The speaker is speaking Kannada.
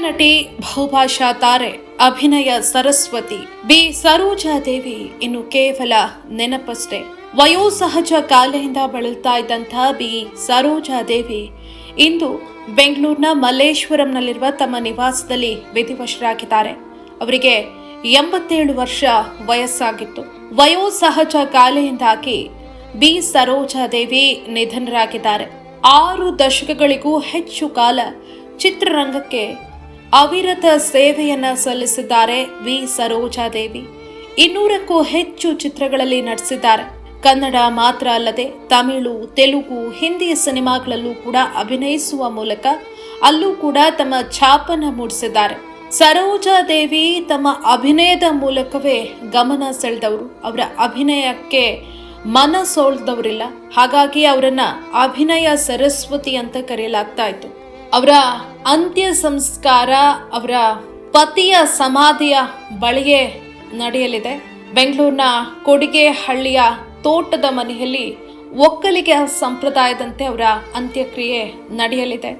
ನಟಿ, ಬಹುಭಾಷಾ ತಾರೆ, ಅಭಿನಯ ಸರಸ್ವತಿ ಬಿ ಸರೋಜಾದೇವಿ ಇನ್ನು ಕೇವಲ ನೆನಪಷ್ಟೇ. ವಯೋಸಹಜ ಕಾಯಿಲೆಯಿಂದ ಬಳಲ್ತಾ ಇದ್ದಂತಹ ಬಿ ಸರೋಜಾದೇವಿ ಇಂದು ಬೆಂಗಳೂರಿನ ಮಲ್ಲೇಶ್ವರಂನಲ್ಲಿರುವ ತಮ್ಮ ನಿವಾಸದಲ್ಲಿ ವಿಧಿವಶರಾಗಿದ್ದಾರೆ. ಅವರಿಗೆ 87 ವರ್ಷ ವಯಸ್ಸಾಗಿತ್ತು. ವಯೋಸಹಜ ಕಾಯಿಲೆಯಿಂದಾಗಿ ಬಿ ಸರೋಜಾದೇವಿ ನಿಧನರಾಗಿದ್ದಾರೆ. 6 ದಶಕಗಳಿಗೂ ಹೆಚ್ಚು ಕಾಲ ಚಿತ್ರರಂಗಕ್ಕೆ ಅವಿರತ ಸೇವೆಯನ್ನ ಸಲ್ಲಿಸಿದ್ದಾರೆ ವಿ ಸರೋಜಾದೇವಿ. 200ಕ್ಕೂ ಹೆಚ್ಚು ಚಿತ್ರಗಳಲ್ಲಿ ನಟಿಸಿದ್ದಾರೆ. ಕನ್ನಡ ಮಾತ್ರ ಅಲ್ಲದೆ ತಮಿಳು, ತೆಲುಗು, ಹಿಂದಿ ಸಿನಿಮಾಗಳಲ್ಲೂ ಕೂಡ ಅಭಿನಯಿಸುವ ಮೂಲಕ ಅಲ್ಲೂ ಕೂಡ ತಮ್ಮ ಛಾಪನ್ನು ಮೂಡಿಸಿದ್ದಾರೆ. ಸರೋಜಾದೇವಿ ತಮ್ಮ ಅಭಿನಯದ ಮೂಲಕವೇ ಗಮನ ಸೆಳೆದವರು. ಅವರ ಅಭಿನಯಕ್ಕೆ ಮನ ಸೋಲ್ದವರಿಲ್ಲ. ಹಾಗಾಗಿ ಅವರನ್ನ ಅಭಿನಯ ಸರಸ್ವತಿ ಅಂತ ಕರೆಯಲಾಗ್ತಾ ಇತ್ತು. ಅವರ ಅಂತ್ಯ ಸಂಸ್ಕಾರ ಅವರ ಪತಿಯ ಸಮಾಧಿಯ ಬಳಿಯೇ ನಡೆಯಲಿದೆ. ಬೆಂಗಳೂರಿನ ಕೊಡಿಗೆಹಳ್ಳಿಯ ತೋಟದ ಮನೆಯಲ್ಲಿ ಒಕ್ಕಲಿಗ ಸಂಪ್ರದಾಯದಂತೆ ಅವರ ಅಂತ್ಯಕ್ರಿಯೆ ನಡೆಯಲಿದೆ.